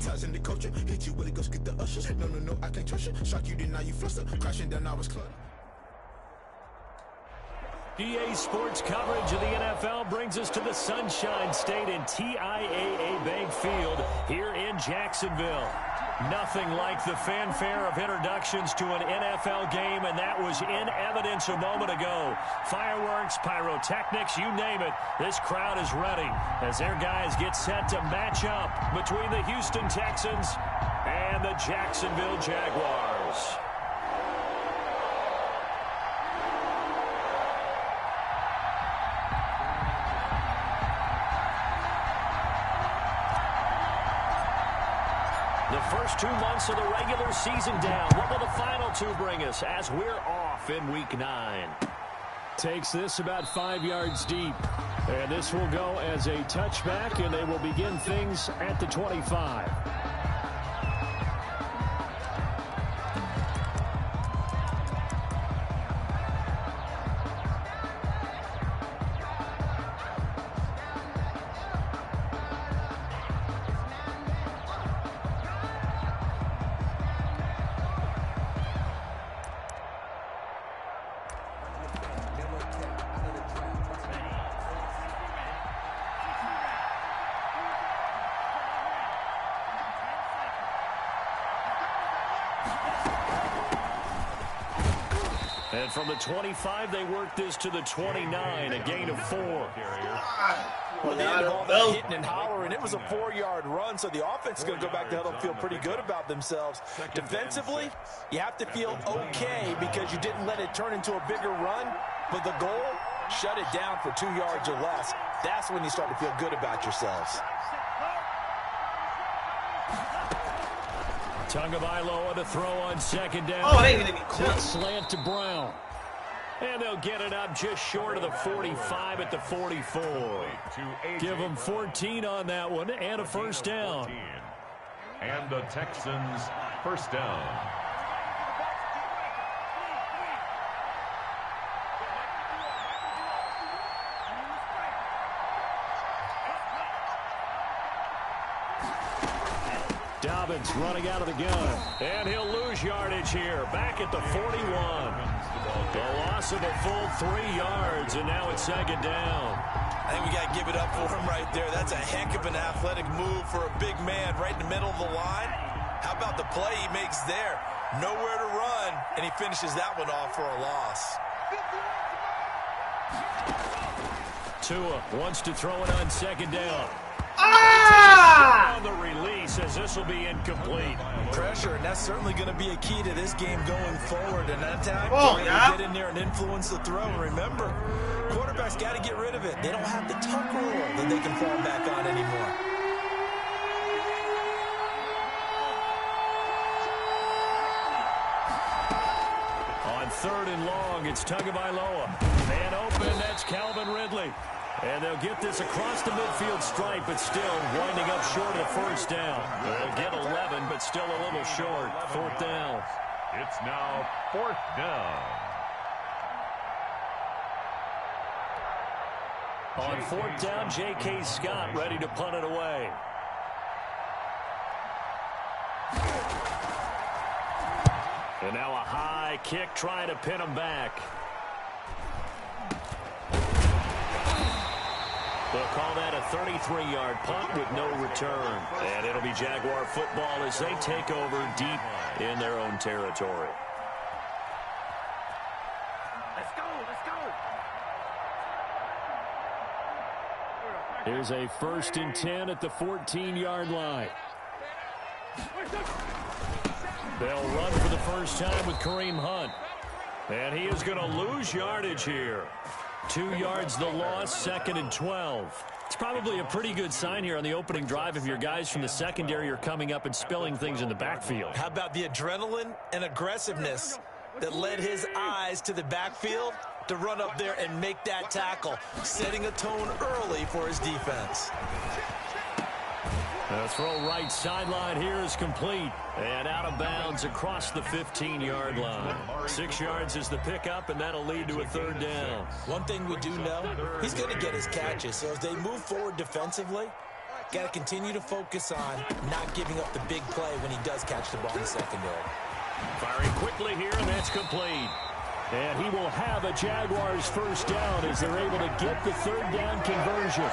Criticizing the culture, hit you, will it go skip the ushers? No, no, no, I can't trust you. Shock you, then now you fluster. Crashing down, I was cluttered. EA Sports coverage of the NFL brings us to the Sunshine State and TIAA Bank Field here in Jacksonville. Nothing like the fanfare of introductions to an NFL game, and that was in evidence a moment ago. Fireworks, pyrotechnics, you name it. This crowd is ready as their guys get set to match up between the Houston Texans and the Jacksonville Jaguars. The first 2 months of the regular season down. What will the final 2 bring us as we're off in Week 9? Takes this about 5 yards deep. And this will go as a touchback, and they will begin things at the 25. And from the 25, they work this to the 29, a gain of 4. Well, they had all that hitting and hollering. It was a 4-yard run, so the offense is going to go back to huddle and feel pretty good about themselves. Defensively, you have to feel okay because you didn't let it turn into a bigger run. But the goal, shut it down for 2 yards or less. That's when you start to feel good about yourselves. Tagovailoa to throw on second down. Oh, they didn't Quick slant to Brown. And they'll get it up just short of the 45 at the 44. Give them 14 on that one and a first down. And the Texans first down. Dobbins running out of the gun. And he'll lose yardage here. Back at the 41. A loss of a full 3 yards, and now it's second down. I think we got to give it up for him right there. That's a heck of an athletic move for a big man right in the middle of the line. How about the play he makes there? Nowhere to run, and he finishes that one off for a loss. Tua wants to throw it on second down. On the release, as this will be incomplete. Pressure, and that's certainly going to be a key to this game going forward. And that time, get in there and influence the throw. And remember, quarterbacks got to get rid of it. They don't have the tuck rule that they can fall back on anymore. On third and long, it's Tagovailoa. Man open, that's Calvin Ridley. And they'll get this across the midfield stripe, but still winding up short of the first down. They'll get 11, but still a little short. Fourth down. It's now fourth down. On fourth down, J.K. Scott ready to punt it away. And now a high kick trying to pin him back. They'll call that a 33-yard punt with no return. And it'll be Jaguar football as they take over deep in their own territory. Let's go, let's go. Here's a 1st and 10 at the 14-yard line. They'll run for the first time with Kareem Hunt. And he is going to lose yardage here. 2 yards the loss, 2nd and 12. It's probably a pretty good sign here on the opening drive if your guys from the secondary are coming up and spilling things in the backfield. How about the adrenaline and aggressiveness that led his eyes to the backfield to run up there and make that tackle, setting a tone early for his defense. The throw right sideline here is complete. And out of bounds across the 15-yard line. 6 yards is the pickup, and that'll lead to a third down. One thing we do know, he's going to get his catches. So as they move forward defensively, Got to continue to focus on not giving up the big play when he does catch the ball in the secondary. Firing quickly here, and that's complete. And he will have a Jaguars first down as they're able to get the third down conversion.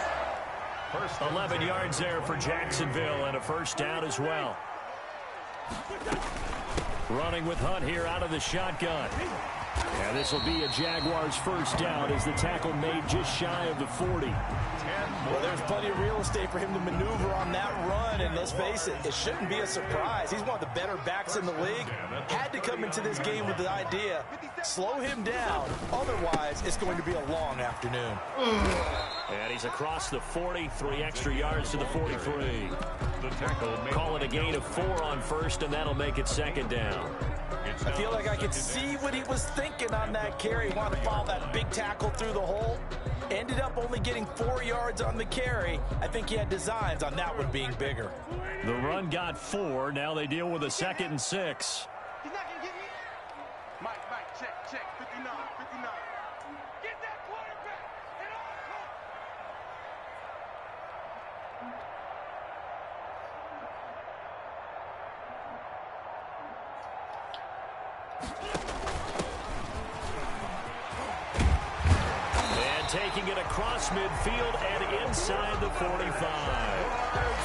11 yards there for Jacksonville and a first down as well. Running with Hunt here out of the shotgun. And this will be a Jaguars first down as the tackle made just shy of the 40. Well, there's plenty of real estate for him to maneuver on that run, and let's face it, it shouldn't be a surprise. He's one of the better backs in the league. Had to come into this game with the idea, slow him down, otherwise it's going to be a long afternoon. And he's across the 40, 3 extra yards to the 43. Call it a gain of 4 on first, and that'll make it second down. I feel like I could see what he was thinking on that carry. He wanted to follow that big tackle through the hole. Ended up only getting 4 yards on the carry. I think he had designs on that one being bigger. The run got 4. Now they deal with a 2nd and 6. He's not going to get me. Mike, check. 59. Get that quarterback. And all And taking it across midfield and inside the 45.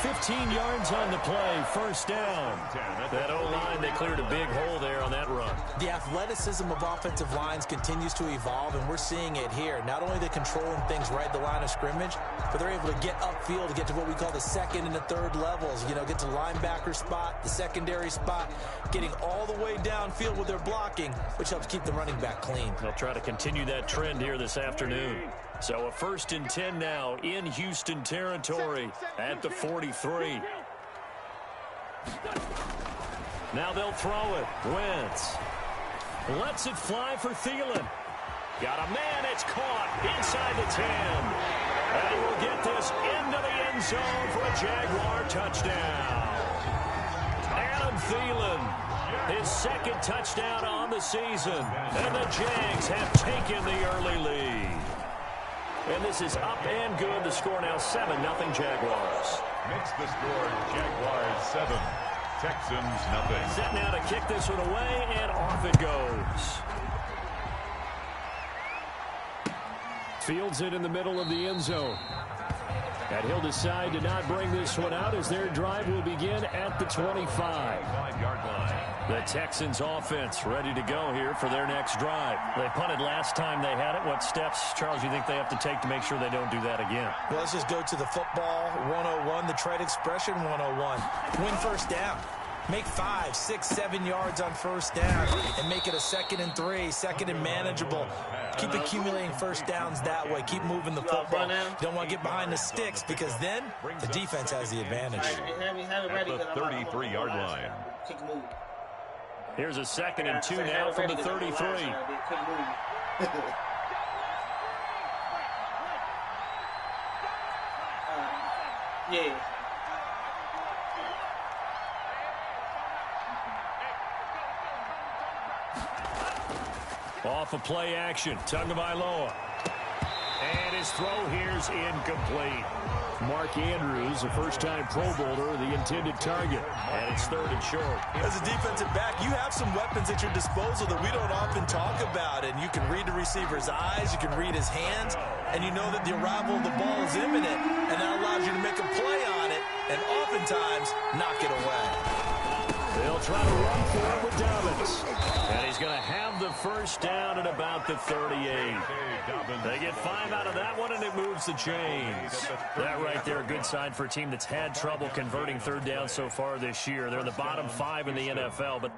15 yards on the play, first down. That O-line, they cleared a big hole there on that run. The athleticism of offensive lines continues to evolve, and we're seeing it here. Not only are they controlling things right at the line of scrimmage, but they're able to get upfield to get to what we call the second and the third levels. You know, get to linebacker spot, the secondary spot, getting all the way downfield with their blocking, which helps keep the running back clean. They'll try to continue that trend here this afternoon. So a 1st and 10 now in Houston territory at the 43. Now they'll throw it. Wentz lets it fly for Thielen. Got a man. It's caught inside the 10. And he will get this into the end zone for a Jaguar touchdown. Adam Thielen, his 2nd touchdown on the season. And the Jags have taken the early lead. And this is up and good. The score now 7-0 Jaguars. Makes the score Jaguars 7, Texans nothing. Set now to kick this one away, and off it goes. Fields it in the middle of the end zone. And he'll decide to not bring this one out as their drive will begin at the 25. 5-yard line. The Texans offense ready to go here for their next drive. They punted last time they had it. What steps, Charles, you think they have to take to make sure they don't do that again? Well, let's just go to the football 101, the trade expression 101. Win first down. Make 5, 6, 7 yards on first down and make it a 2nd and 3, 2nd and manageable. Keep accumulating first downs that way. Keep moving the football. You don't want to get behind the sticks because then the defense has the advantage. At the 33-yard line. Here's a 2nd and 2 now from the 33. Yeah. Off of play action, Tagovailoa. And his throw here's incomplete. Mark Andrews, a first-time Pro Bowler, the intended target. And it's 3rd and short. As a defensive back, you have some weapons at your disposal that we don't often talk about. And you can read the receiver's eyes, you can read his hands, and you know that the arrival of the ball is imminent. And that allows you to make a play on it and oftentimes knock it away. They'll try to run for it with Dobbins. And he's going to have the first down at about the 38. They get 5 out of that one, and it moves the chains. That right there, a good sign for a team that's had trouble converting third down so far this year. They're in the bottom 5 in the NFL, but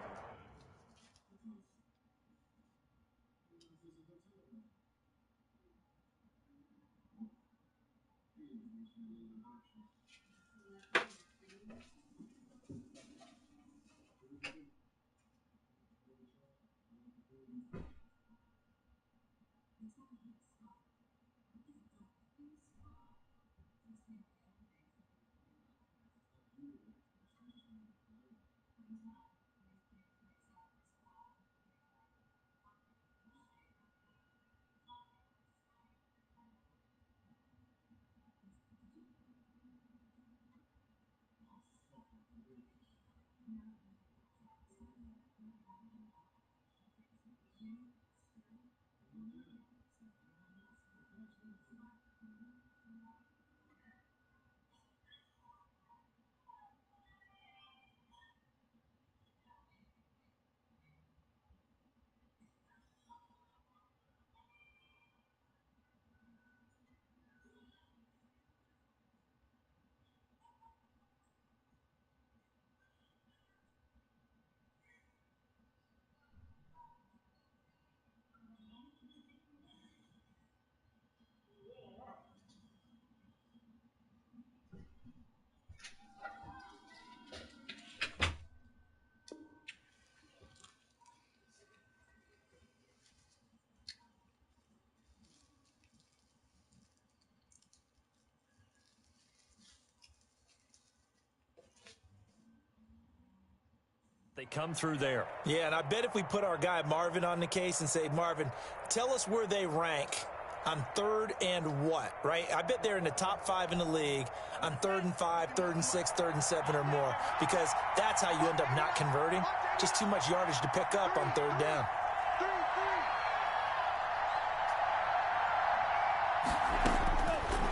They come through there. Yeah, and I bet if we put our guy Marvin on the case and say, Marvin, tell us where they rank on 3rd and what, right? I bet they're in the top 5 in the league on 3rd and 5, 3rd and 6, 3rd and 7 or more, because that's how you end up not converting. Just too much yardage to pick up on 3rd down.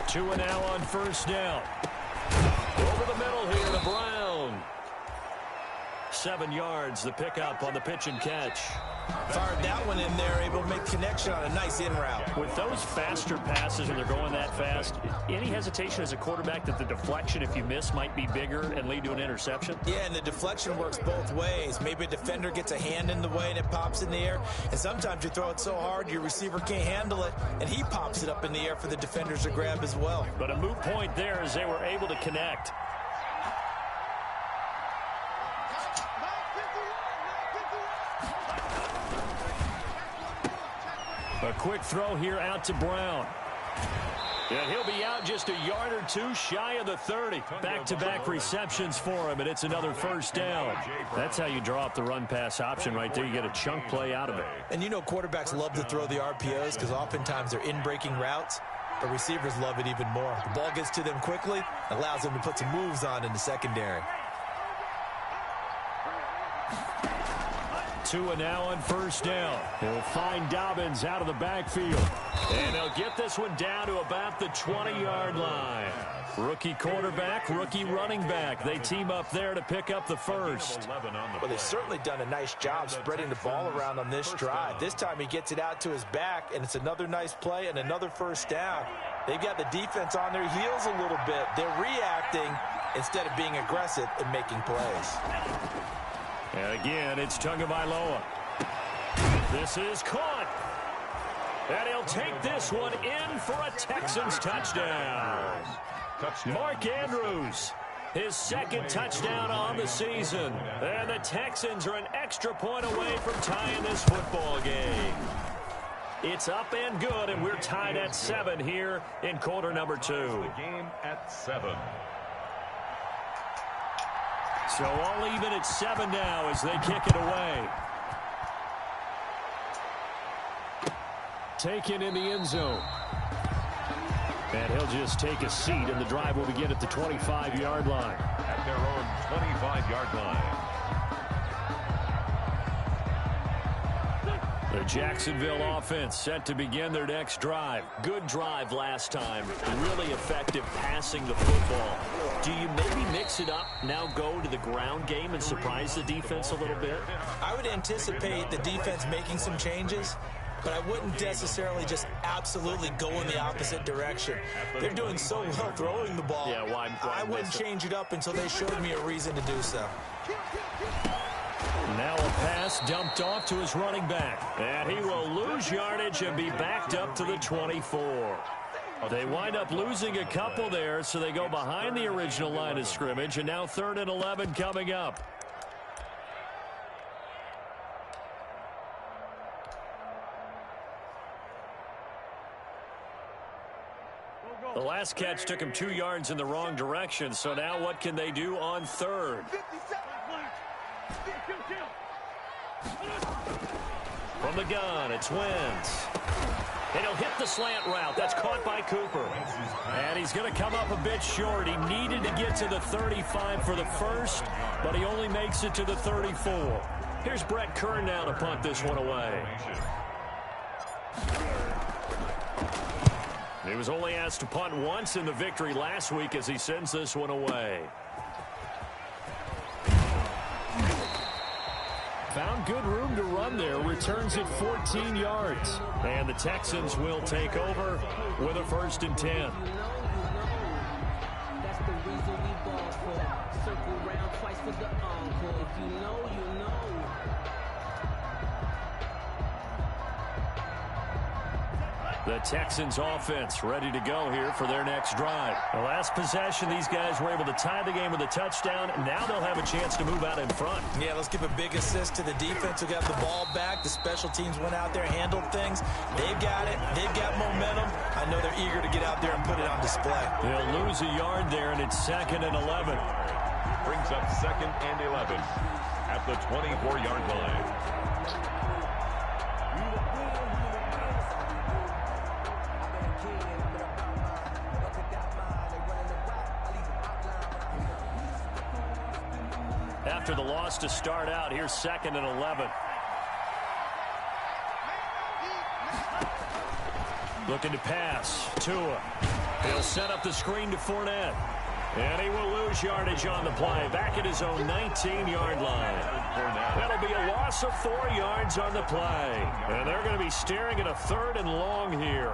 Two and now on 1st down. Over the middle here to Brown. 7 yards, the pickup on the pitch and catch. Fired that one in there, able to make connection on a nice in route. With those faster passes and they're going that fast, any hesitation as a quarterback that the deflection, if you miss, might be bigger and lead to an interception? Yeah, and the deflection works both ways. Maybe a defender gets a hand in the way and it pops in the air, and sometimes you throw it so hard your receiver can't handle it, and he pops it up in the air for the defenders to grab as well. But a moot point there as they were able to connect. A quick throw here out to Brown. And he'll be out just a yard or two shy of the 30. Back-to-back receptions for him, and it's another 1st down. That's how you draw up the run-pass option right there. You get a chunk play out of it. And you know quarterbacks love to throw the RPOs because oftentimes they're in-breaking routes, but receivers love it even more. The ball gets to them quickly, allows them to put some moves on in the secondary. 2 and now on 1st down. He'll find Dobbins out of the backfield. And he'll get this one down to about the 20-yard line. Rookie quarterback, rookie running back. They team up there to pick up the 1st. Well, they've certainly done a nice job spreading the ball around on this drive. This time he gets it out to his back, and it's another nice play and another 1st down. They've got the defense on their heels a little bit. They're reacting instead of being aggressive and making plays. And again, it's Tagovailoa. This is caught. And he'll take this one in for a Texans touchdown. Mark Andrews, his 2nd touchdown on the season. And the Texans are an extra point away from tying this football game. It's up and good, and we're tied at 7 here in quarter number 2. The game at 7. So all even at 7 now as they kick it away. Taken in the end zone. And he'll just take a seat, and the drive will begin at the 25-yard line. At their own 25-yard line. The Jacksonville offense set to begin their next drive. Good drive last time. Really effective passing the football. Do you maybe mix it up, now go to the ground game and surprise the defense a little bit? I would anticipate the defense making some changes, but I wouldn't necessarily just absolutely go in the opposite direction. They're doing so well throwing the ball. Yeah, why I wouldn't change it up until they showed me a reason to do so. Now a pass dumped off to his running back. And he will lose yardage and be backed up to the 24. They wind up losing a couple there, so they go behind the original line of scrimmage, and now 3rd and 11 coming up. The last catch took him 2 yards in the wrong direction, so now what can they do on 3rd? From the gun, it's Wentz. And he'll hit the slant route. That's caught by Cooper. And he's going to come up a bit short. He needed to get to the 35 for the 1st, but he only makes it to the 34. Here's Brett Kern now to punt this one away. He was only asked to punt once in the victory last week as he sends this one away. Found good room to run there. Returns it 14 yards. And the Texans will take over with a 1st and 10. That's the reason we ball for. Circle round twice for the encore. If you know, you know. The Texans offense ready to go here for their next drive. The last possession, these guys were able to tie the game with a touchdown. Now they'll have a chance to move out in front. Yeah, let's give a big assist to the defense who got the ball back. The special teams went out there, handled things. They've got it. They've got momentum. I know they're eager to get out there and put it on display. They'll lose a yard there, and it's 2nd and 11. brings up 2nd and 11 at the 24-yard line. After the loss to start out, here's 2nd and 11. Looking to pass. Tua. He'll set up the screen to Fournette. And he will lose yardage on the play. Back at his own 19-yard line. That'll be a loss of 4 yards on the play. And they're going to be staring at a 3rd and long here.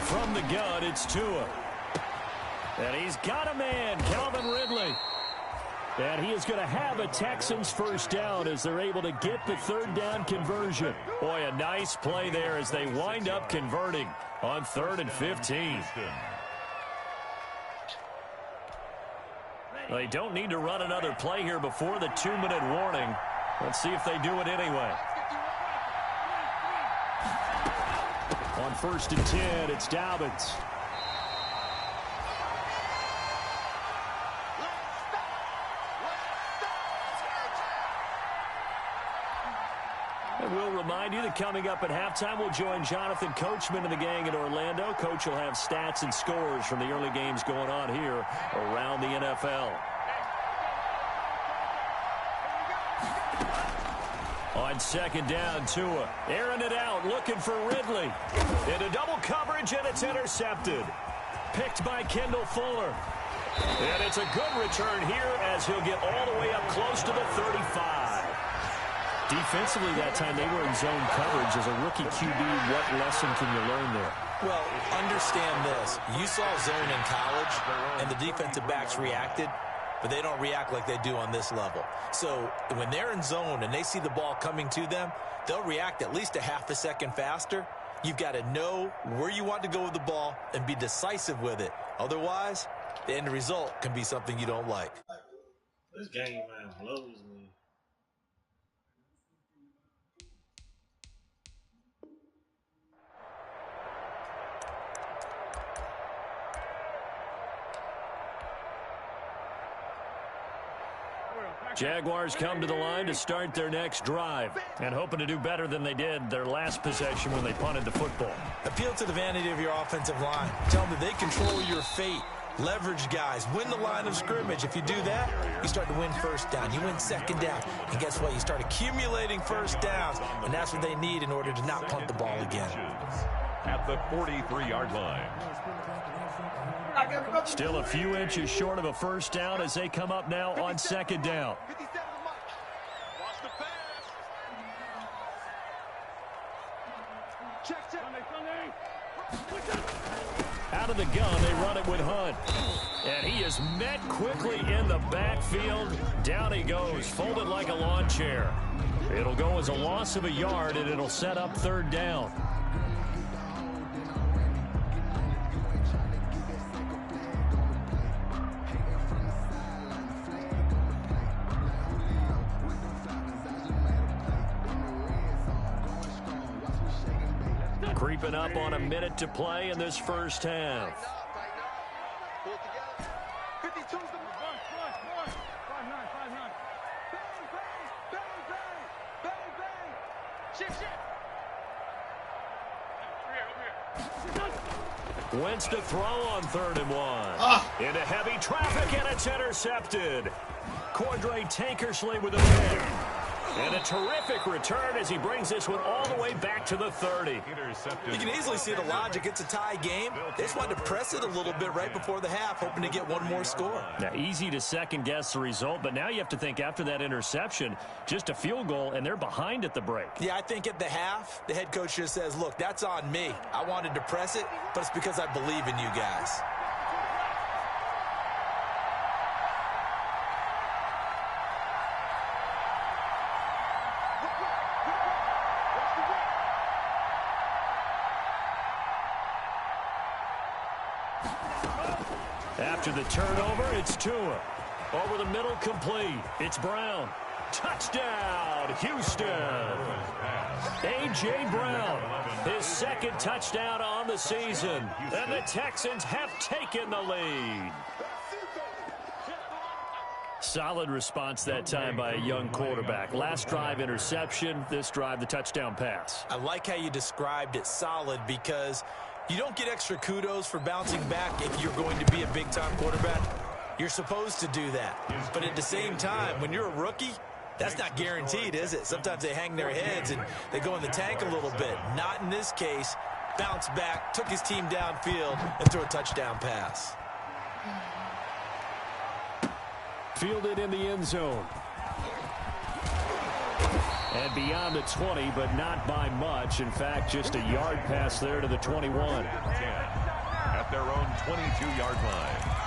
From the gun, it's Tua. And he's got a man, Calvin Ridley. And he is going to have a Texans first down as they're able to get the 3rd down conversion. Boy, a nice play there as they wind up converting on 3rd and 15. They don't need to run another play here before the 2-minute warning. Let's see if they do it anyway. On 1st and 10, it's Dobbins. And we'll remind you that coming up at halftime, we'll join Jonathan Coachman and the gang in Orlando. Coach will have stats and scores from the early games going on here around the NFL. On 2nd down, Tua airing it out, looking for Ridley. Into double coverage, and it's intercepted. Picked by Kendall Fuller. And it's a good return here as he'll get all the way up close to the 35. Defensively that time, they were in zone coverage. As a rookie QB, what lesson can you learn there? Well, understand this. You saw zone in college, and the defensive backs reacted, but they don't react like they do on this level. So when they're in zone and they see the ball coming to them, they'll react at least a half a second faster. You've got to know where you want to go with the ball and be decisive with it. Otherwise, the end result can be something you don't like. This game, man, blows me. Jaguars come to the line to start their next drive and hoping to do better than they did their last possession when they punted the football. Appeal to the vanity of your offensive line. Tell them that they control your fate. Leverage guys. Win the line of scrimmage. If you do that, you start to win 1st down. You win 2nd down. And guess what? You start accumulating 1st downs. And that's what they need in order to not punt the ball again. At the 43-yard line. Still a few inches short of a 1st down as they come up now on 2nd down. Out of the gun, they run it with Hunt. And he is met quickly in the backfield. Down he goes, folded like a lawn chair. It'll go as a loss of a yard, and it'll set up 3rd down. Creeping up on a minute to play in this 1st half. Wentz to throw on 3rd and 1. Into heavy traffic, and it's intercepted. Cordray Tankersley with a pick. And a terrific return as he brings this one all the way back to the 30. You can easily see the logic. It's a tie game. They just wanted to press it a little bit right before the half, hoping to get one more score. Now, easy to second-guess the result, but now you have to think after that interception, just a field goal, and they're behind at the break. Yeah, I think at the half, the head coach just says, look, that's on me. I wanted to press it, but it's because I believe in you guys. After the turnover, it's Tua. Over the middle, complete. It's Brown. Touchdown, Houston. A.J. Brown, his second touchdown on the season. And the Texans have taken the lead. Solid response that time by a young quarterback. Last drive, interception. This drive, the touchdown pass. I like how you described it, solid, because you don't get extra kudos for bouncing back if you're going to be a big-time quarterback. You're supposed to do that. But at the same time, when you're a rookie, that's not guaranteed, is it? Sometimes they hang their heads and they go in the tank a little bit. Not in this case. Bounced back, took his team downfield, and threw a touchdown pass. Fielded in the end zone. And beyond the 20, but not by much. In fact, just a yard pass there to the 21. At their own 22-yard line.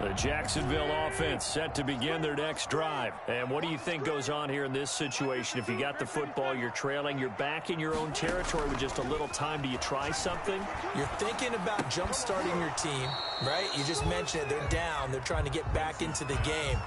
The Jacksonville offense set to begin their next drive. And what do you think goes on here in this situation? If you got the football, you're trailing, you're back in your own territory with just a little time. Do you try something? You're thinking about jump-starting your team, right? You just mentioned it. They're down. They're trying to get back into the game.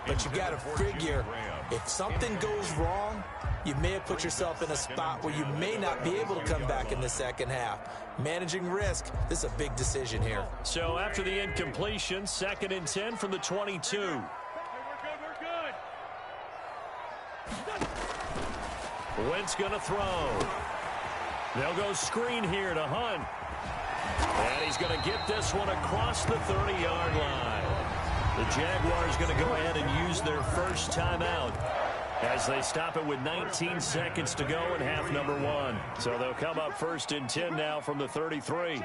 But you got to figure, if something goes wrong, you may have put yourself in a spot where you may not be able to come back in the second half. Managing risk, this is a big decision here. So after the incompletion, 2nd and 10 from the 22. We're good. Wentz going to throw. They'll go screen here to Hunt. And he's going to get this one across the 30-yard line. The Jaguars going to go ahead and use their first timeout as they stop it with 19 seconds to go in half number 1. So they'll come up 1st and 10 now from the 33.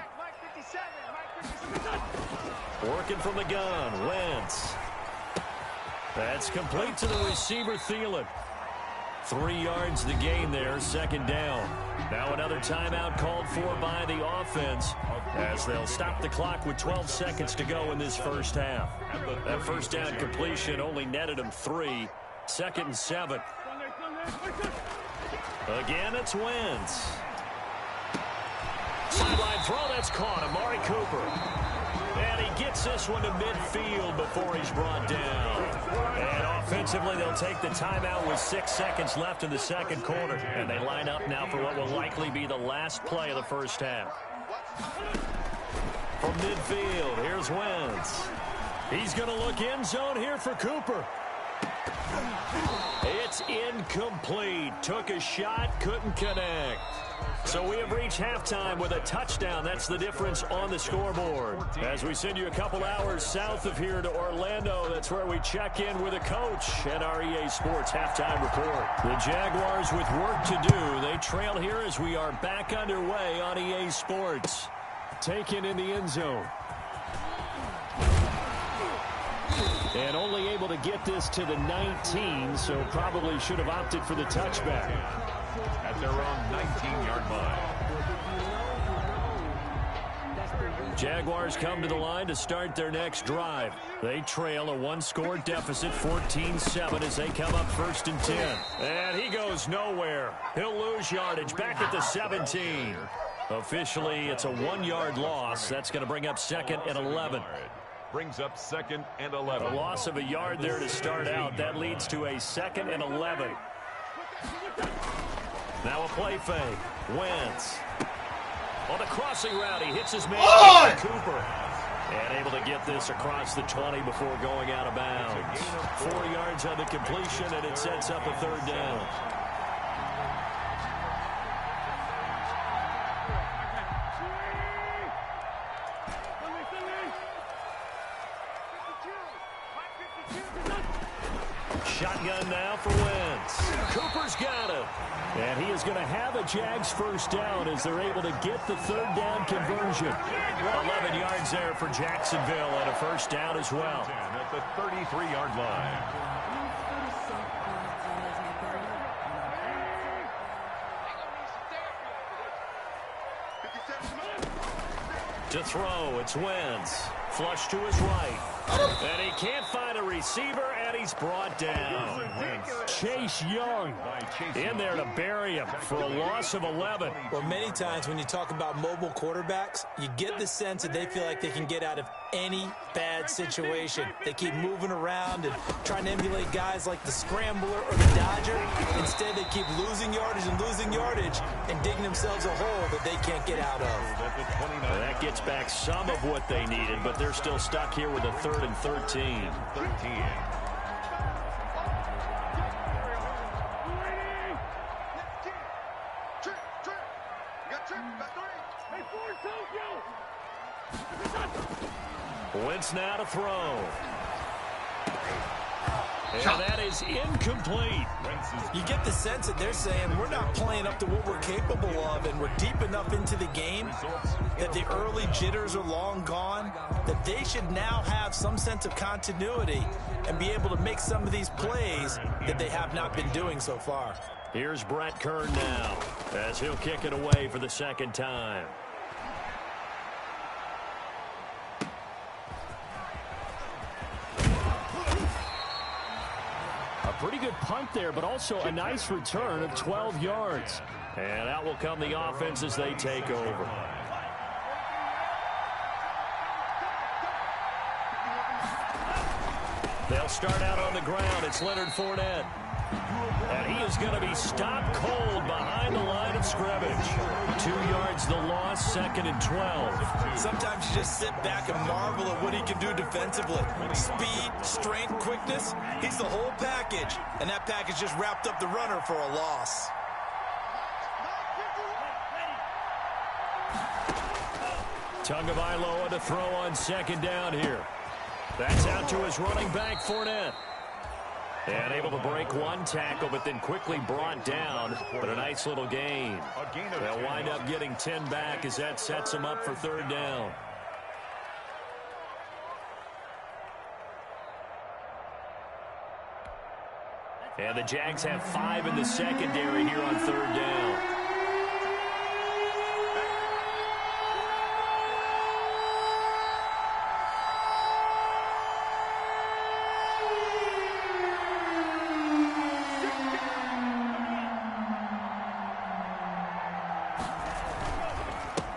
Working from the gun, Wentz. That's complete to the receiver, Thielen. 3 yards the gain there, 2nd down. Now another timeout called for by the offense as they'll stop the clock with 12 seconds to go in this first half. That first down completion only netted them 3. 2nd and 7. Again, it's Wentz. Sideline throw, that's caught. Amari Cooper. And he gets this one to midfield before he's brought down. And offensively, they'll take the timeout with 6 seconds left in the second quarter. And they line up now for what will likely be the last play of the first half. From midfield, here's Wentz. He's going to look end zone here for Cooper. It's incomplete. Took a shot, couldn't connect. So we have reached halftime with a touchdown. That's the difference on the scoreboard. As we send you a couple hours south of here to Orlando, that's where we check in with a coach at our EA Sports halftime report. The Jaguars with work to do. They trail here as we are back underway on EA Sports. Taken in the end zone. And only able to get this to the 19, so probably should have opted for the touchback. At their own 19-yard line. Jaguars come to the line to start their next drive. They trail a 1-score deficit, 14-7, as they come up 1st and 10. And he goes nowhere. He'll lose yardage back at the 17. Officially, it's a 1-yard loss. That's going to bring up 2nd and 11. Brings up 2nd and 11. A loss of a yard there to start out. That leads to a 2nd and 11. Now a play fake. Wentz. On the crossing route, he hits his man, Cooper. And able to get this across the 20 before going out of bounds. 4 yards on the completion, and it sets up a 3rd down. Shotgun now for Wentz. Cooper's got it. And he is going to have a Jags first down as they're able to get the 3rd down conversion. 11 yards there for Jacksonville and a first down as well. At the 33-yard line. To throw, it's Wentz. Flush to his right. And he can't find a receiver, and he's brought down. Chase Young in there to bury him for a loss of 11. Well, many times when you talk about mobile quarterbacks, you get the sense that they feel like they can get out of any bad situation. They keep moving around and trying to emulate guys like the Scrambler or the Dodger. Instead, they keep losing yardage and digging themselves a hole that they can't get out of. Well, that gets back some of what they needed, but they're still stuck here with a 3rd and 13. Wentz now to throw. And that is incomplete. You get the sense that they're saying we're not playing up to what we're capable of, and we're deep enough into the game that the early jitters are long gone, that they should now have some sense of continuity and be able to make some of these plays that they have not been doing so far. Here's Brett Kern now as he'll kick it away for the second time. Pretty good punt there, but also a nice return of 12 yards. And out will come the offense as they take over. They'll start out on the ground. It's Leonard Fournette. And he is going to be stopped cold behind the line of scrimmage. 2 yards the loss, 2nd and 12. Sometimes you just sit back and marvel at what he can do defensively. Speed, strength, quickness, he's the whole package. And that package just wrapped up the runner for a loss. Tagovailoa to throw on 2nd down here. That's out to his running back, Fournette. And able to break one tackle, but then quickly brought down. But a nice little gain. They'll wind up getting 10 back as that sets them up for 3rd down. And the Jags have 5 in the secondary here on 3rd down.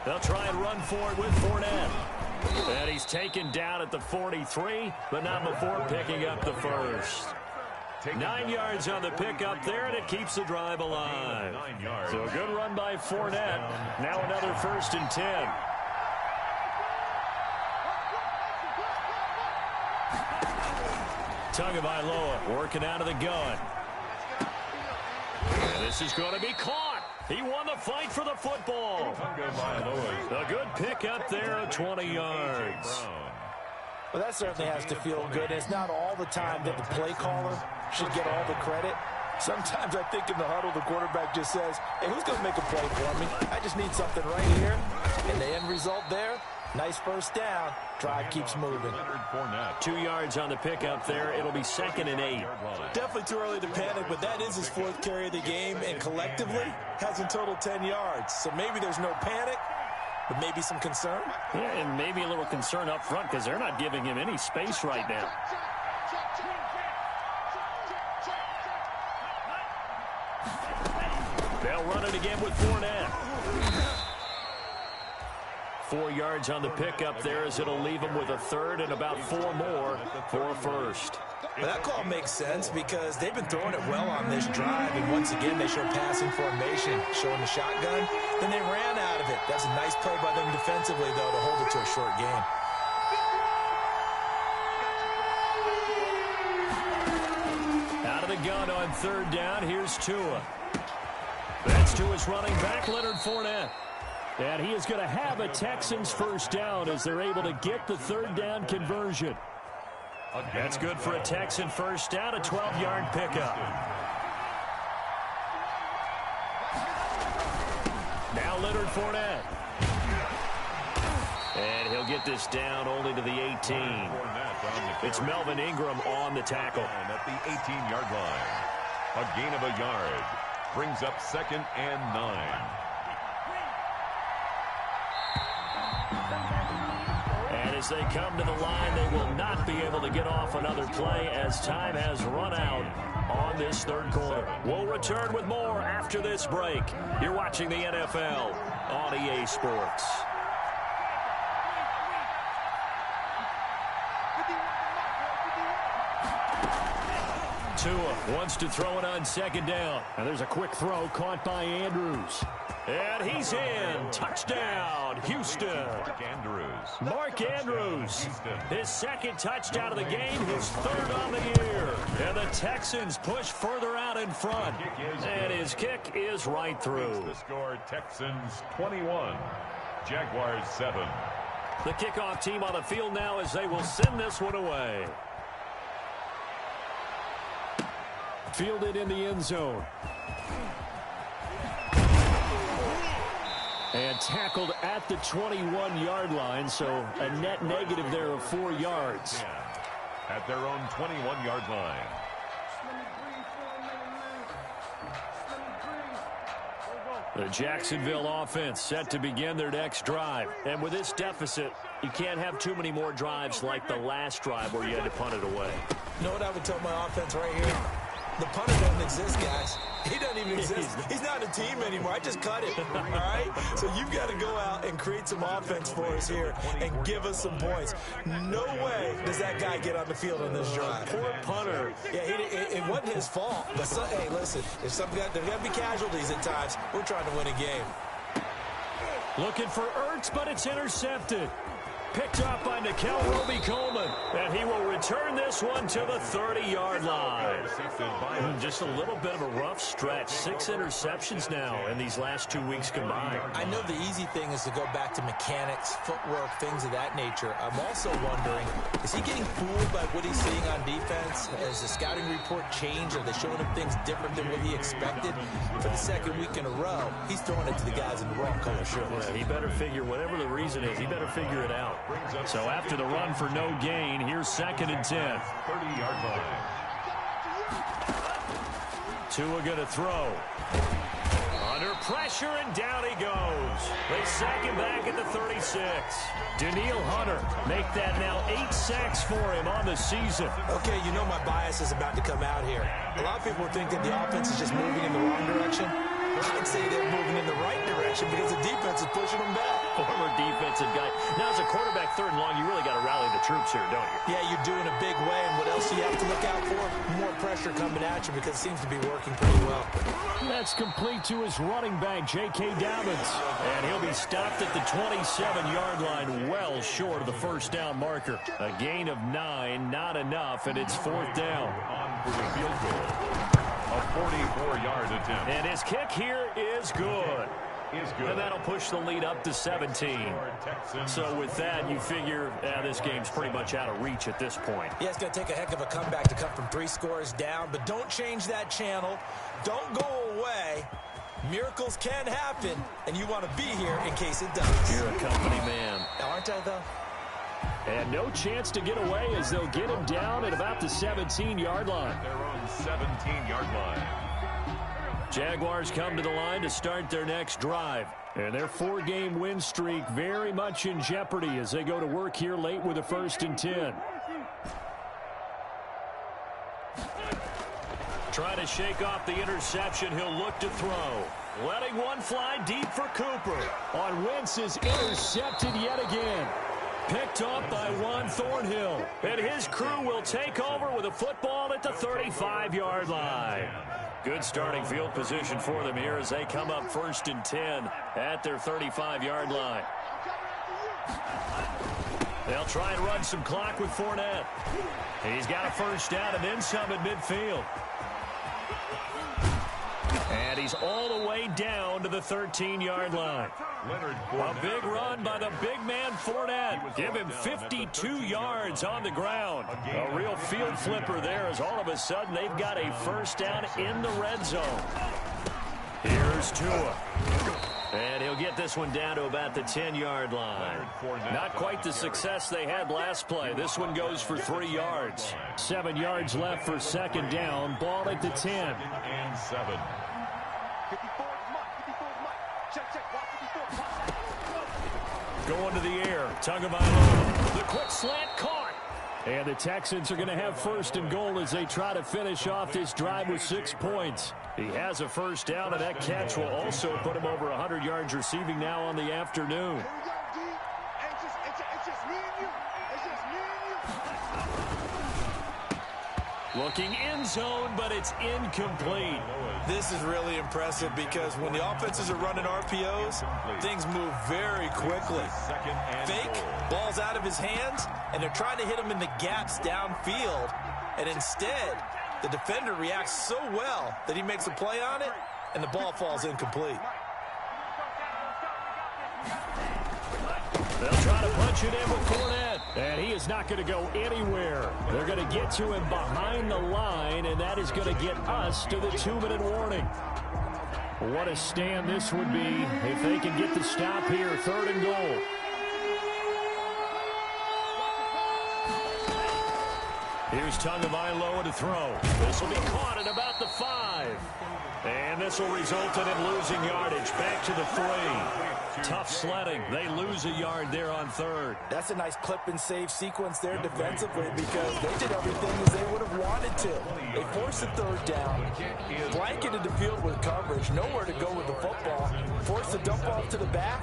They'll try and run for it with Fournette. And he's taken down at the 43, but not before picking up the first. 9 yards on the pickup there, and it keeps the drive alive. So a good run by Fournette. Now another 1st and 10. Tagovailoa working out of the gun. And this is going to be caught. He won the fight for the football. A good pickup there at 20 yards. Well, that certainly has to feel good. It's not all the time that the play caller should get all the credit. Sometimes I think in the huddle, the quarterback just says, hey, who's going to make a play for me? I just need something right here. And the end result there, nice 1st down. Drive keeps moving. 2 yards on the pickup there. It'll be 2nd and 8. Definitely too early to panic, but that is his 4th carry of the game, and collectively has in total 10 yards. So maybe there's no panic, but maybe some concern. Yeah, and maybe a little concern up front because they're not giving him any space right now. They'll run it again with Fournette. 4 yards on the pickup there as it'll leave him with a 3rd and about 4 more for a 1st. Well, that call makes sense because they've been throwing it well on this drive, and once again they show passing formation, showing the shotgun. Then they ran out of it. That's a nice play by them defensively, though, to hold it to a short gain. Out of the gun on 3rd down, here's Tua. That's to his running back, Leonard Fournette. And he is going to have a Texans 1st down as they're able to get the 3rd down conversion. That's good for a Texan 1st down, a 12-yard pickup. Now Leonard Fournette. And he'll get this down only to the 18. It's Melvin Ingram on the tackle. At the 18-yard line. A gain of a yard. Brings up 2nd and 9. And as they come to the line, they will not be able to to get off another play as time has run out on this third quarter. We'll return with more after this break. You're watching the NFL on EA Sports. Tua wants to throw it on second down. And there's a quick throw caught by Andrews. And he's in. Touchdown, Houston. Mark Andrews. His second touchdown of the game, his third on the year. And the Texans push further out in front. And his kick is right through. The score, Texans 21, Jaguars 7. The kickoff team on the field now as they will send this one away. Fielded in the end zone. And tackled at the 21-yard line, so a net negative there of 4 yards. At their own 21-yard line. The Jacksonville offense set to begin their next drive. And with this deficit, you can't have too many more drives like the last drive where you had to punt it away. You know what I would tell my offense right here? The punter doesn't exist, guys. He doesn't even exist. He's not a team anymore. I just cut it, all right? So you've got to go out and create some offense for us here and give us some points. No way does that guy get on the field on this drive. Poor punter. Yeah, it wasn't his fault. But, hey, listen, if there's got to be casualties at times. We're trying to win a game. Looking for Ertz, but it's intercepted. Picked up by Nikel Roby-Coleman. And he will return this one to the 30-yard line. Just a little bit of a rough stretch. 6 interceptions now in these last 2 weeks combined. I know the easy thing is to go back to mechanics, footwork, things of that nature. I'm also wondering, is he getting fooled by what he's seeing on defense? Has the scouting report changed? Are they showing him things different than what he expected? For the second week in a row, he's throwing it to the guys in the wrong color shirts. Yeah, he better figure, whatever the reason is, he better figure it out. So after the run for no gain, here's 2nd and 10. 30-yard line. Tua going to throw. Under pressure, and down he goes. They sack him back at the 36. Danielle Hunter make that now 8 sacks for him on the season. Okay, you know my bias is about to come out here. A lot of people think that the offense is just moving in the wrong direction. I'd say they're moving in the right direction because the defense is pushing them back. Former defensive guy. Now, as a quarterback, 3rd and long, you really got to rally the troops here, don't you? Yeah, you do in a big way. And what else do you have to look out for? More pressure coming at you because it seems to be working pretty well. That's complete to his running back, J.K. Dobbins. And he'll be stopped at the 27-yard line, well short of the first down marker. A gain of 9, not enough, and it's 4th down. On for the field goal. A 44-yard attempt. And his kick here is good. And that'll push the lead up to 17. So with that, you figure this game's pretty much out of reach at this point. Yeah, it's going to take a heck of a comeback to come from 3 scores down. But don't change that channel. Don't go away. Miracles can happen, and you want to be here in case it does. You're a company man. Aren't I, though? And no chance to get away as they'll get him down at about the 17-yard line. Their own 17-yard line. Jaguars come to the line to start their next drive. And their 4-game win streak very much in jeopardy as they go to work here late with a 1st and 10. Trying to shake off the interception, he'll look to throw. Letting one fly deep for Cooper. On Wentz is intercepted yet again. Picked up by Juan Thornhill. And his crew will take over with a football at the 35-yard line. Good starting field position for them here as they come up 1st and 10 at their 35-yard line. They'll try and run some clock with Fournette. He's got a first down and then some at midfield. And he's all the way down to the 13-yard line. A big run by the big man Fournette. Give him 52 yards on the ground. A real field flipper there as all of a sudden they've got a first down in the red zone. Here's Tua. And he'll get this one down to about the 10-yard line. Not quite the success they had last play. This one goes for 3 yards. 7 yards left for 2nd down. Ball at the 10. and 7. Going to the air. Tagovailoa. The quick slant caught. And the Texans are going to have first and goal as they try to finish off this drive with 6 points. He has a first down, and that catch will also put him over 100 yards receiving now on the afternoon. Looking end zone, but it's incomplete. This is really impressive because when the offenses are running RPOs, things move very quickly. Fake, ball's out of his hands, and they're trying to hit him in the gaps downfield. And instead, the defender reacts so well that he makes a play on it, and the ball falls incomplete. They'll try to punch it in with Fournette, and he is not going to go anywhere. They're going to get to him behind the line, and that is going to get us to the 2-minute warning. What a stand this would be if they can get the stop here, 3rd and goal. Here's Tagovailoa to throw. This will be caught at about the 5. And this will result in him losing yardage. Back to the 3. Tough sledding. They lose a yard there on 3rd. That's a nice clip and save sequence there defensively because they did everything as they would have wanted to. They forced the 3rd down, blanketed the field with coverage, nowhere to go with the football, forced the dump off to the back,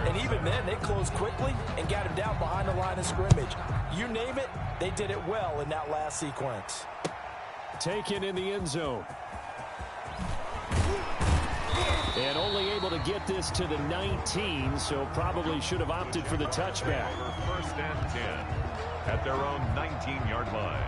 and even then they closed quickly and got him down behind the line of scrimmage. You name it, they did it well in that last sequence. Taken in the end zone. And only able to get this to the 19, so probably should have opted for the touchback. 1st and 10 at their own 19-yard line.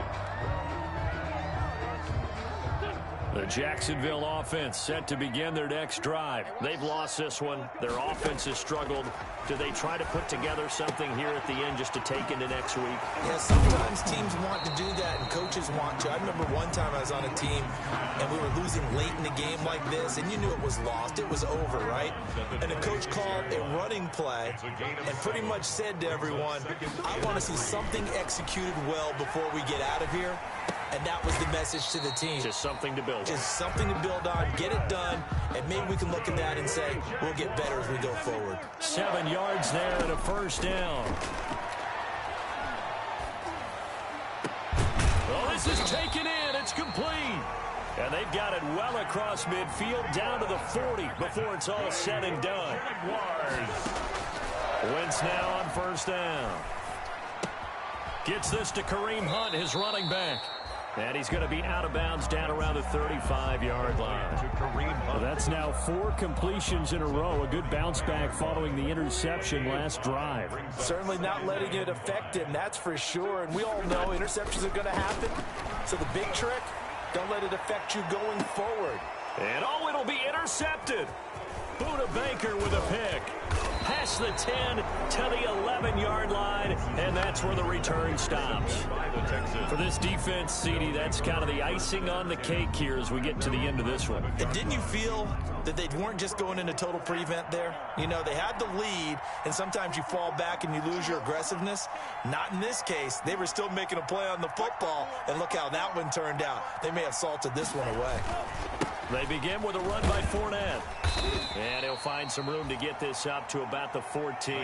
The Jacksonville offense set to begin their next drive. They've lost this one. Their offense has struggled. Do they try to put together something here at the end just to take into next week? Yeah, sometimes teams want to do that and coaches want to. I remember one time I was on a team and we were losing late in the game like this, and you knew it was lost. It was over, right? And the coach called a running play and pretty much said to everyone, I want to see something executed well before we get out of here. And that was the message to the team. Just something to build on. Just something to build on, get it done, and maybe we can look at that and say, we'll get better as we go forward. 7 yards there and a first down. Well, this is taken in. It's complete. And they've got it well across midfield down to the 40 before it's all said and done. Wentz now on first down. Gets this to Kareem Hunt, his running back. And he's going to be out of bounds down around the 35-yard line. Well, that's now 4 completions in a row. A good bounce back following the interception last drive. Certainly not letting it affect him, that's for sure. And we all know interceptions are going to happen. So the big trick, don't let it affect you going forward. And oh, it'll be intercepted. Buda Baker with a pick. Past the 10 to the 11-yard line, and that's where the return stops. For this defense, CD, that's kind of the icing on the cake here as we get to the end of this one. And didn't you feel that they weren't just going into total prevent there? You know, they had the lead, and sometimes you fall back and you lose your aggressiveness. Not in this case. They were still making a play on the football, and look how that one turned out. They may have salted this one away. They begin with a run by Fournette. And he'll find some room to get this up to about the 14.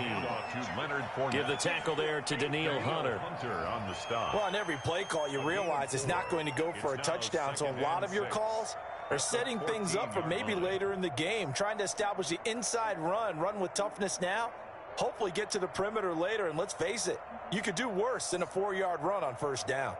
Give the tackle there to Daniil Hunter. On the stop. Well, on every play call, you realize it's not going to go for a touchdown. So a lot of your calls are setting things up for maybe later in the game, trying to establish the inside run with toughness now. Hopefully get to the perimeter later. And let's face it, you could do worse than a 4-yard run on first down.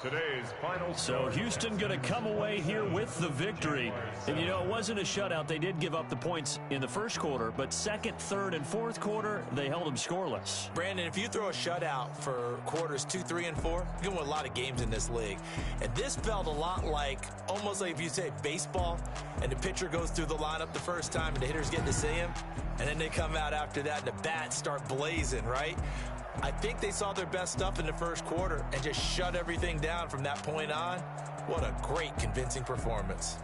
Today's final So Houston going to come away here with the victory. And, you know, it wasn't a shutout. They did give up the points in the first quarter, but second, third, and fourth quarter, they held them scoreless. Brandon, if you throw a shutout for quarters 2, 3, and 4, you're going to win a lot of games in this league. And this felt a lot like, almost like if you say baseball, and the pitcher goes through the lineup the first time, and the hitters get to see him, and then they come out after that, and the bats start blazing, right? I think they saw their best stuff in the first quarter and just shut everything down from that point on. What a great, convincing performance.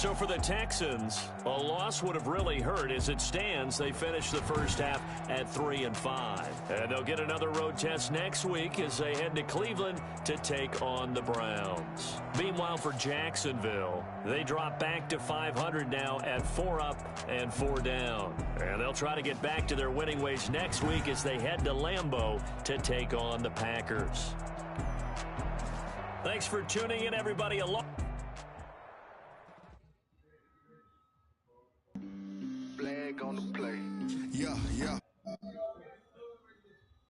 So for the Texans, a loss would have really hurt. As it stands, they finished the first half at 3-5. And they'll get another road test next week as they head to Cleveland to take on the Browns. Meanwhile, for Jacksonville, they drop back to 500 now at 4 up and 4 down. And they'll try to get back to their winning ways next week as they head to Lambeau to take on the Packers. Thanks for tuning in, everybody. Flag on the play. Yeah, yeah.